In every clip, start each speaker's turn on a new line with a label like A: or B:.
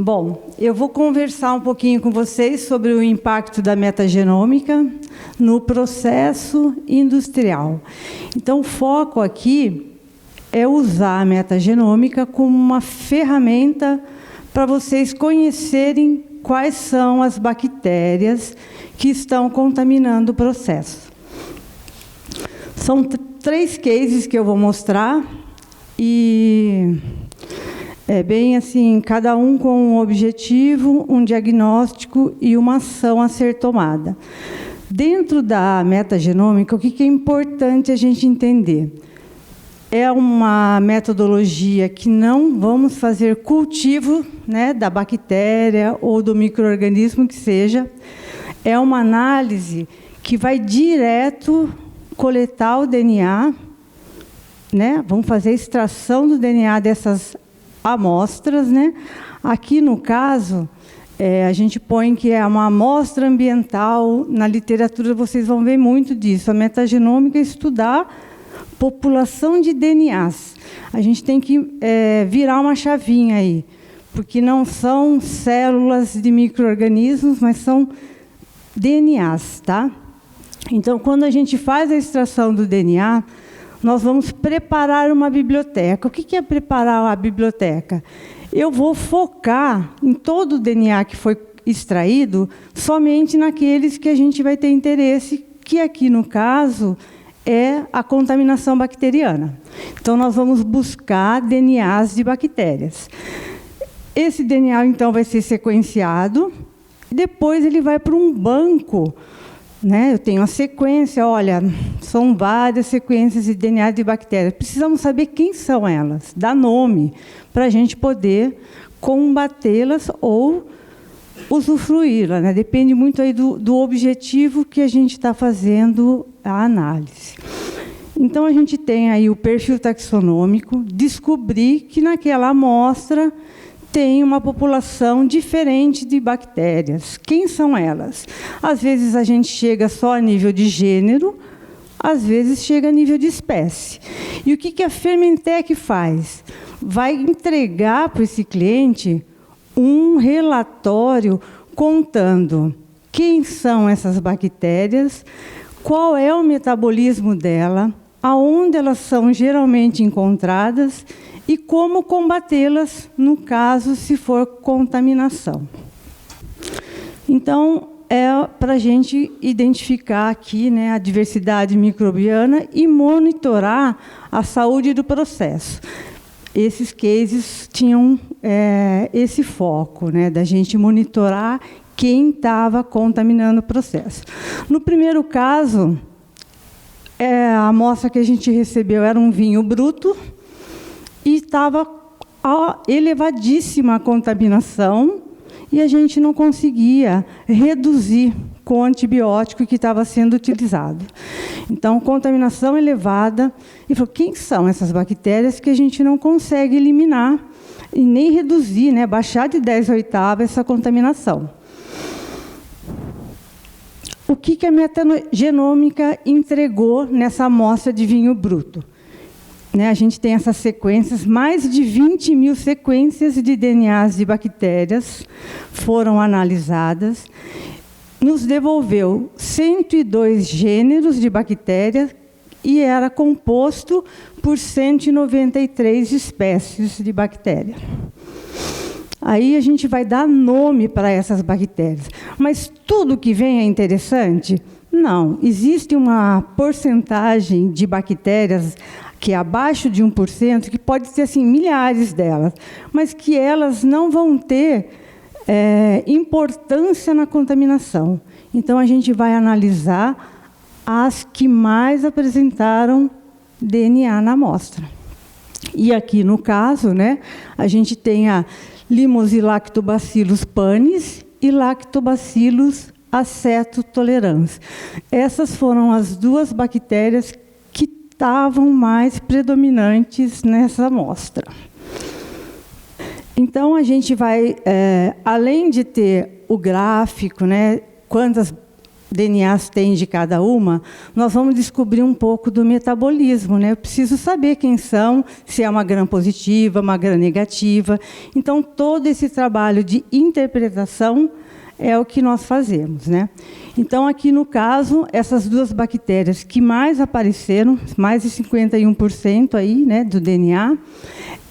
A: Bom, eu vou conversar um pouquinho com vocês sobre o impacto da metagenômica no processo industrial. Então, o foco aqui é usar a metagenômica como uma ferramenta para vocês conhecerem quais são as bactérias que estão contaminando o processo. São 3 cases que eu vou mostrar e é bem assim, cada um com um objetivo, um diagnóstico e uma ação a ser tomada. Dentro da metagenômica, o que é importante a gente entender? É uma metodologia que não vamos fazer cultivo, né, da bactéria ou do micro-organismo que seja. É uma análise que vai direto coletar o DNA, né? Vamos fazer a extração do DNA dessas amostras, né? Aqui no caso, a gente põe que é uma amostra ambiental. Na literatura vocês vão ver muito disso. A metagenômica é estudar população de DNAs. A gente tem que virar uma chavinha aí, porque não são células de micro-organismos, mas são DNAs, tá? Então, quando a gente faz a extração do DNA, nós vamos preparar uma biblioteca. O que é preparar a biblioteca? Eu vou focar em todo o DNA que foi extraído, somente naqueles que a gente vai ter interesse, que aqui, no caso, é a contaminação bacteriana. Então, nós vamos buscar DNAs de bactérias. Esse DNA, então, vai ser sequenciado, depois ele vai para um banco, né? Eu tenho a sequência, olha, são várias sequências de DNA de bactérias. Precisamos saber quem são elas, dar nome, para a gente poder combatê-las ou usufruí-las, né? Depende muito aí do objetivo que a gente está fazendo a análise. Então, a gente tem aí o perfil taxonômico, descobrir que naquela amostra tem uma população diferente de bactérias. Quem são elas? Às vezes a gente chega só a nível de gênero, às vezes chega a nível de espécie. E o que a Fermentec faz? Vai entregar para esse cliente um relatório contando quem são essas bactérias, qual é o metabolismo dela, aonde elas são geralmente encontradas e como combatê-las, no caso, se for contaminação. Então, é para a gente identificar aqui, né, a diversidade microbiana e monitorar a saúde do processo. Esses cases tinham esse foco, né, da gente monitorar quem estava contaminando o processo. No primeiro caso, a amostra que a gente recebeu era um vinho bruto, e estava elevadíssima a contaminação, e a gente não conseguia reduzir com o antibiótico que estava sendo utilizado. Então, contaminação elevada. E falou, quem são essas bactérias que a gente não consegue eliminar e nem reduzir, né, baixar de 10/8 essa contaminação? O que a metagenômica entregou nessa amostra de vinho bruto? Né, a gente tem essas sequências, mais de 20.000 sequências de DNAs de bactérias foram analisadas, nos devolveu 102 gêneros de bactérias e era composto por 193 espécies de bactéria. Aí a gente vai dar nome para essas bactérias. Mas tudo que vem é interessante? Não. Existe uma porcentagem de bactérias que é abaixo de 1%, que pode ser assim, milhares delas, mas que elas não vão ter importância na contaminação. Então, a gente vai analisar as que mais apresentaram DNA na amostra. E aqui, no caso, né, a gente tem a Limosilactobacillus pannis e Lactobacillus acetotolerans. Essas foram as 2 bactérias que estavam mais predominantes nessa amostra. Então, a gente vai, além de ter o gráfico, né, quantas DNAs tem de cada uma, nós vamos descobrir um pouco do metabolismo, né? Eu preciso saber quem são, se é uma gram-positiva, uma gram-negativa. Então, todo esse trabalho de interpretação é o que nós fazemos, né? Então, aqui no caso, essas duas bactérias que mais apareceram, mais de 51% aí, né, do DNA,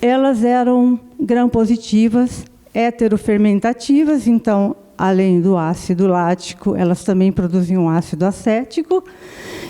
A: elas eram gram-positivas, heterofermentativas, então, além do ácido lático, elas também produziam ácido acético,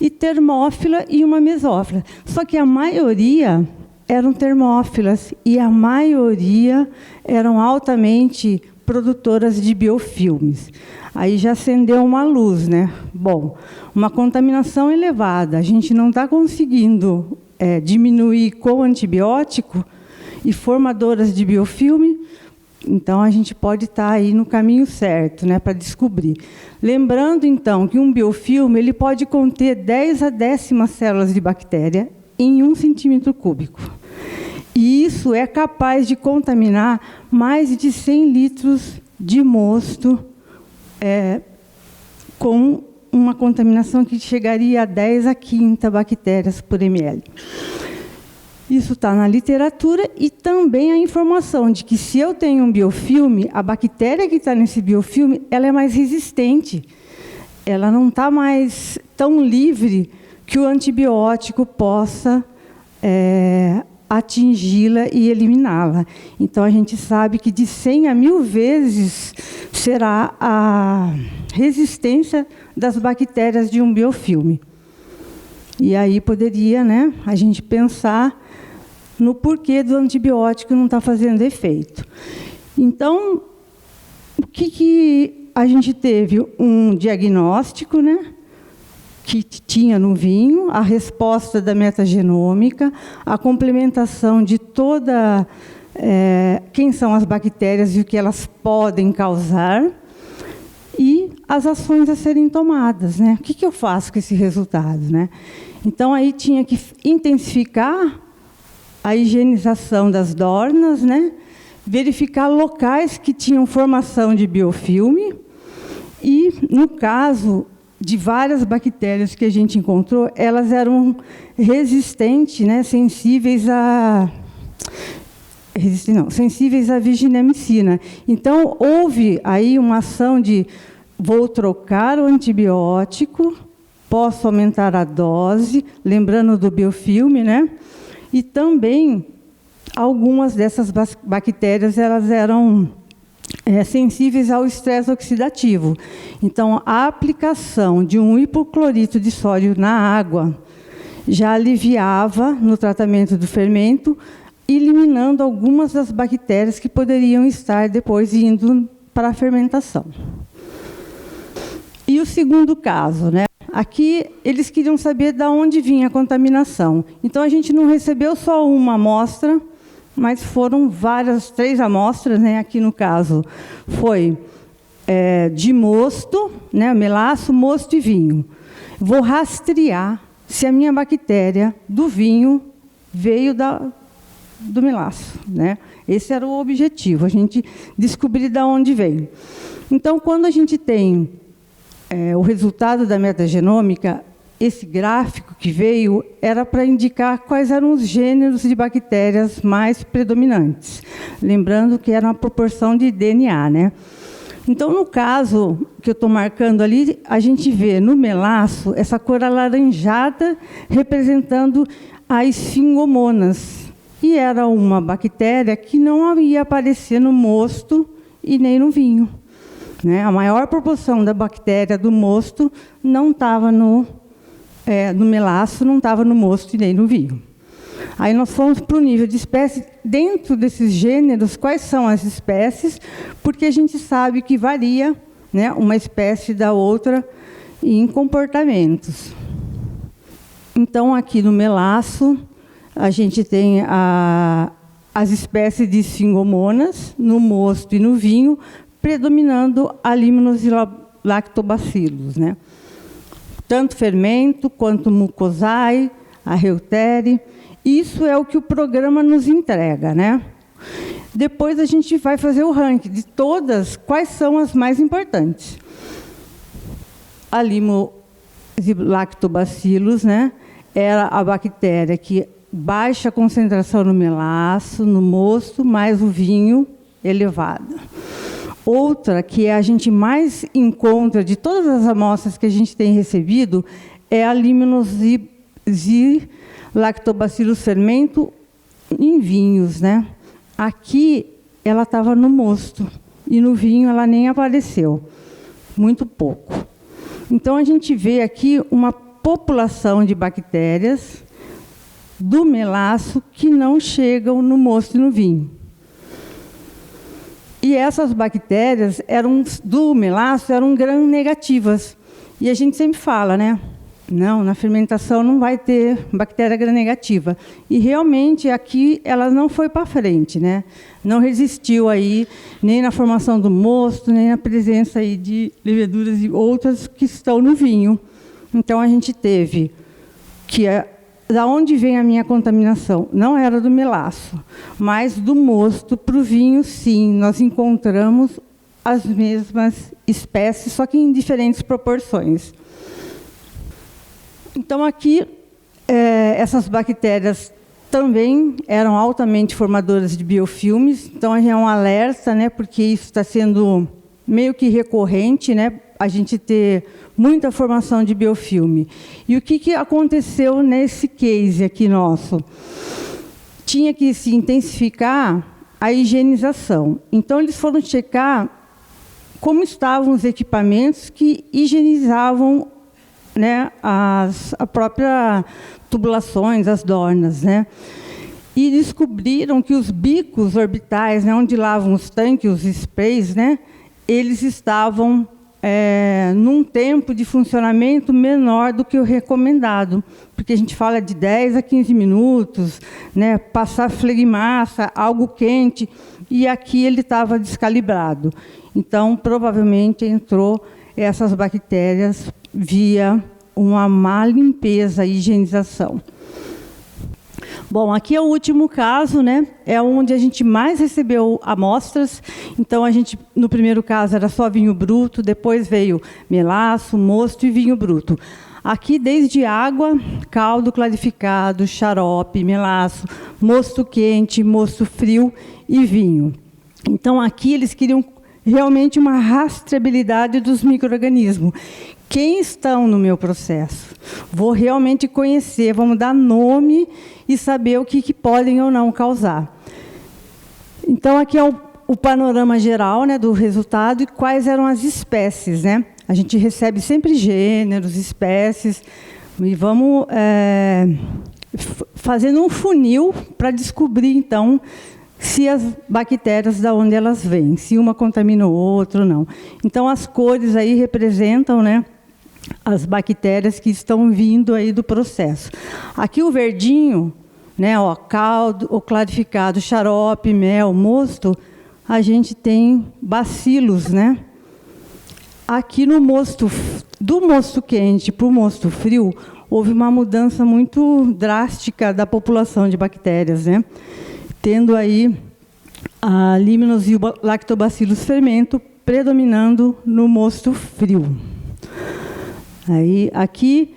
A: e termófila e uma mesófila. Só que a maioria eram termófilas e a maioria eram altamente produtoras de biofilmes. Aí já acendeu uma luz, né? Bom, uma contaminação elevada, a gente não está conseguindo diminuir com antibiótico e formadoras de biofilme. Então, a gente pode estar aí no caminho certo, né, para descobrir. Lembrando, então, que um biofilme ele pode conter 10 a 10ª células de bactéria em 1 centímetro cúbico. E isso é capaz de contaminar mais de 100 litros de mosto, com uma contaminação que chegaria a 10 a 15 bactérias por ml. Isso está na literatura e também a informação de que se eu tenho um biofilme, a bactéria que está nesse biofilme, ela é mais resistente. Ela não está mais tão livre que o antibiótico possa atingi-la e eliminá-la. Então, a gente sabe que de 100 a 1000 vezes será a resistência das bactérias de um biofilme. E aí poderia, né, a gente pensar no porquê do antibiótico não está fazendo efeito. Então, o que a gente teve? Um diagnóstico, né, que tinha no vinho, a resposta da metagenômica, a complementação de toda quem são as bactérias e o que elas podem causar, e as ações a serem tomadas, né? O que eu faço com esse resultado, né? Então, aí tinha que intensificar a higienização das dornas, né? Verificar locais que tinham formação de biofilme e, no caso de várias bactérias que a gente encontrou, elas eram resistentes, né? sensíveis à virginemicina. Então, houve aí uma ação de vou trocar o antibiótico, posso aumentar a dose, lembrando do biofilme, né? E também, algumas dessas bactérias elas eram sensíveis ao estresse oxidativo. Então, a aplicação de um hipoclorito de sódio na água já aliviava no tratamento do fermento, eliminando algumas das bactérias que poderiam estar depois indo para a fermentação. E o segundo caso, né? Aqui, eles queriam saber de onde vinha a contaminação. Então, a gente não recebeu só uma amostra, mas foram 3 amostras, né? Aqui, no caso, foi de mosto, né? Melaço, mosto e vinho. Vou rastrear se a minha bactéria do vinho veio do melaço, né? Esse era o objetivo, a gente descobrir de onde veio. Então, quando a gente tem o resultado da metagenômica, esse gráfico que veio era para indicar quais eram os gêneros de bactérias mais predominantes. Lembrando que era uma proporção de DNA, né? Então, no caso que eu estou marcando ali, a gente vê no melaço essa cor alaranjada representando as esfingomonas. E era uma bactéria que não ia aparecer no mosto e nem no vinho. Né? A maior proporção da bactéria do mosto não estava no melaço, não estava no mosto e nem no vinho. Aí nós fomos para o nível de espécie. Dentro desses gêneros, quais são as espécies? Porque a gente sabe que varia, né, uma espécie da outra em comportamentos. Então, aqui no melaço, a gente tem as espécies de esfingomonas, no mosto e no vinho, predominando a Limonus e lactobacillus, né? Tanto fermento quanto mucosae, a Reutere. Isso é o que o programa nos entrega, né? Depois a gente vai fazer o ranking de todas, quais são as mais importantes. a Lactobacillus, né, era a bactéria que baixa concentração no melaço, no mosto, mais o vinho elevado. Outra que a gente mais encontra de todas as amostras que a gente tem recebido é a Lactobacillus fermento em vinhos, né? Aqui ela estava no mosto e no vinho ela nem apareceu, muito pouco. Então a gente vê aqui uma população de bactérias do melaço que não chegam no mosto e no vinho. E essas bactérias do melaço eram gram-negativas. E a gente sempre fala, né? Não, na fermentação não vai ter bactéria gram-negativa. E realmente aqui ela não foi para frente, né? Não resistiu aí nem na formação do mosto, nem na presença aí de leveduras e outras que estão no vinho. Então a gente teve que da onde vem a minha contaminação? Não era do melaço, mas do mosto para o vinho, sim. Nós encontramos as mesmas espécies, só que em diferentes proporções. Então, aqui, essas bactérias também eram altamente formadoras de biofilmes. Então, é um alerta, né, porque isso está sendo meio que recorrente, né, a gente ter muita formação de biofilme. E o que aconteceu nesse case aqui nosso? Tinha que se intensificar a higienização. Então, eles foram checar como estavam os equipamentos que higienizavam, né, a própria tubulações, as dornas, né? E descobriram que os bicos orbitais, né, onde lavam os tanques, os sprays, né, eles estavam num tempo de funcionamento menor do que o recomendado, porque a gente fala de 10 a 15 minutos, né, passar flegmassa, algo quente, e aqui ele estava descalibrado. Então, provavelmente entrou essas bactérias via uma má limpeza e higienização. Bom, aqui é o último caso, né? É onde a gente mais recebeu amostras. Então, no primeiro caso, era só vinho bruto, depois veio melaço, mosto e vinho bruto. Aqui, desde água, caldo clarificado, xarope, melaço, mosto quente, mosto frio e vinho. Então, aqui eles queriam realmente uma rastreabilidade dos micro-organismos. Quem estão no meu processo? Vou realmente conhecer, vamos dar nome e saber o que podem ou não causar. Então, aqui é o panorama geral, né, do resultado e quais eram as espécies, né? A gente recebe sempre gêneros, espécies, e vamos fazendo um funil para descobrir, então, se as bactérias, de onde elas vêm, se uma contamina o outro ou não. Então, as cores aí representam, né, as bactérias que estão vindo aí do processo. Aqui o verdinho, né, ó, caldo, o clarificado, xarope, mel, mosto, a gente tem bacilos, né? Aqui no mosto, do mosto quente para o mosto frio, houve uma mudança muito drástica da população de bactérias, né? Tendo aí a Lactobacillus fermento predominando no mosto frio. Aí, aqui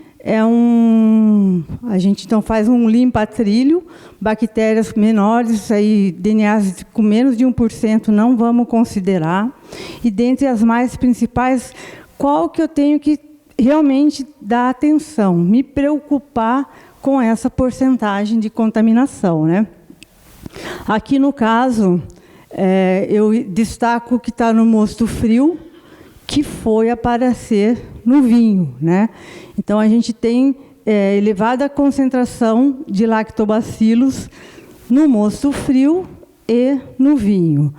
A: a gente então faz um limpa-trilho, bactérias menores, aí, DNAs com menos de 1% não vamos considerar. E dentre as mais principais, qual que eu tenho que realmente dar atenção, me preocupar com essa porcentagem de contaminação, né? Aqui, no caso, eu destaco que está no mosto frio, que foi aparecer no vinho, né? Então, a gente tem elevada concentração de lactobacilos no mosto frio e no vinho.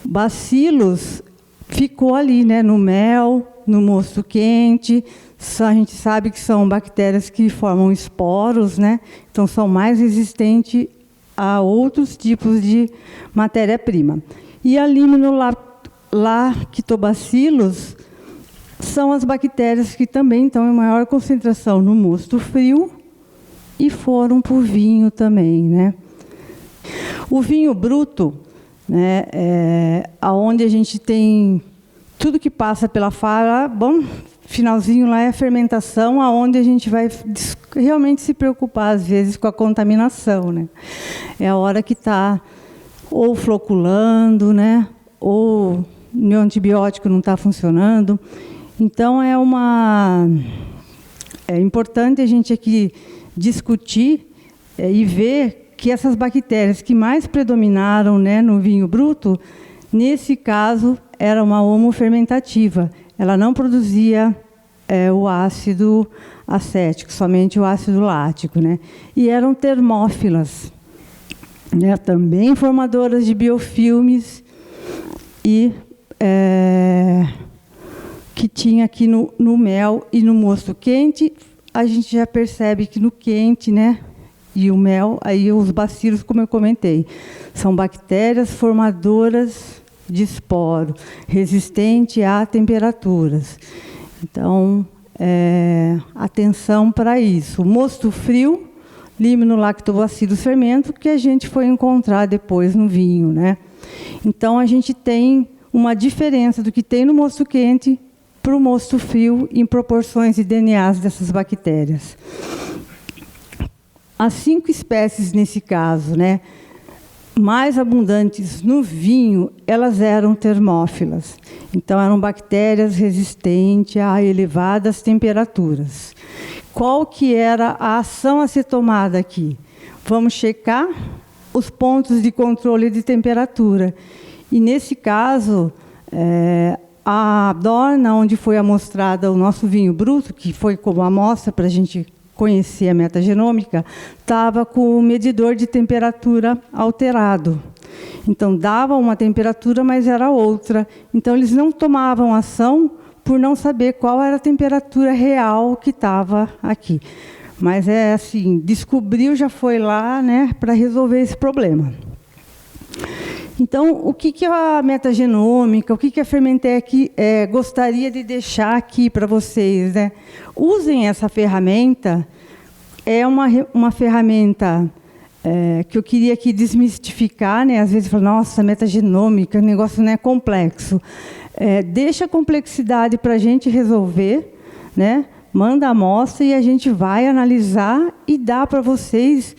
A: Bacilos ficou ali, né, no mel, no mosto quente. A gente sabe que são bactérias que formam esporos, né? Então, são mais resistentes a outros tipos de matéria-prima. E a Lactobacillus são as bactérias que também estão em maior concentração no mosto frio e foram para o vinho também, né? O vinho bruto, né, onde a gente tem tudo que passa pela fala, bom, finalzinho lá é a fermentação, aonde a gente vai realmente se preocupar, às vezes, com a contaminação, né? É a hora que está ou floculando, né? Ou o antibiótico não está funcionando. Então, é importante a gente aqui discutir e ver que essas bactérias que mais predominaram, né, no vinho bruto, nesse caso, era uma homofermentativa. Ela não produzia o ácido acético, somente o ácido lático, né? E eram termófilas, né? Também formadoras de biofilmes e que tinha aqui no mel e no mosto quente. A gente já percebe que no quente, né, e o mel, aí os bacilos, como eu comentei, são bactérias formadoras de esporo, resistente a temperaturas. Então, atenção para isso. O mosto frio, liminolactobacillus fermento, que a gente foi encontrar depois no vinho, né? Então, a gente tem uma diferença do que tem no mosto quente para o mosto frio em proporções de DNAs dessas bactérias. As 5 espécies, nesse caso, né, mais abundantes no vinho, elas eram termófilas. Então, eram bactérias resistentes a elevadas temperaturas. Qual que era a ação a ser tomada aqui? Vamos checar os pontos de controle de temperatura. E, nesse caso, a Dorna, onde foi amostrada o nosso vinho bruto, que foi como amostra para a gente conhecer a metagenômica, estava com o medidor de temperatura alterado. Então, dava uma temperatura, mas era outra. Então, eles não tomavam ação por não saber qual era a temperatura real que estava aqui. Mas é assim, descobriu, já foi lá, né, para resolver esse problema. Então, o que a metagenômica, o que a Fermentec gostaria de deixar aqui para vocês, né? Usem essa ferramenta, é uma ferramenta que eu queria aqui desmistificar, né? Às vezes falo, nossa, metagenômica, o negócio não é complexo. Deixa a complexidade para a gente resolver, né? Manda a amostra e a gente vai analisar e dá para vocês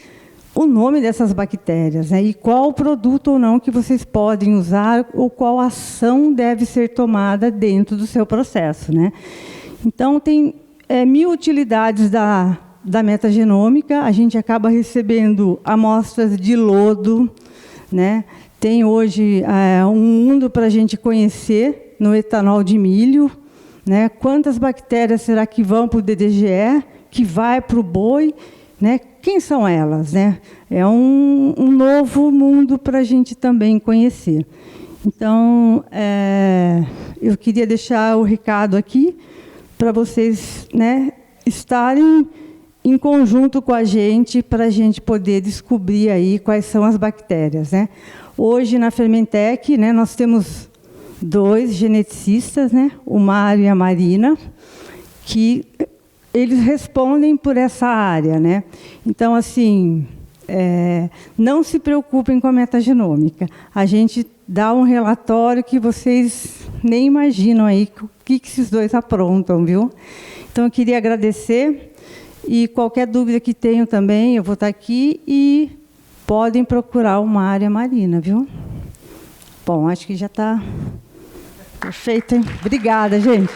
A: o nome dessas bactérias, né? E qual produto ou não que vocês podem usar ou qual ação deve ser tomada dentro do seu processo, né? Então, tem 1000 utilidades da metagenômica. A gente acaba recebendo amostras de lodo, né? Tem hoje um mundo para a gente conhecer no etanol de milho, né? Quantas bactérias será que vão para o DDGE, que vai para o boi, né? Quem são elas, né? É um novo mundo para a gente também conhecer. Então, eu queria deixar o recado aqui para vocês, né, estarem em conjunto com a gente para a gente poder descobrir aí quais são as bactérias, né? Hoje, na Fermentec, né, nós temos 2 geneticistas, né, o Mário e a Marina, que eles respondem por essa área, né? Então, assim, não se preocupem com a metagenômica. A gente dá um relatório que vocês nem imaginam aí o que esses 2 aprontam, viu? Então, eu queria agradecer e qualquer dúvida que tenham também, eu vou estar aqui e podem procurar o Mário e a Marina, viu? Bom, acho que já está perfeito, hein? Obrigada, gente.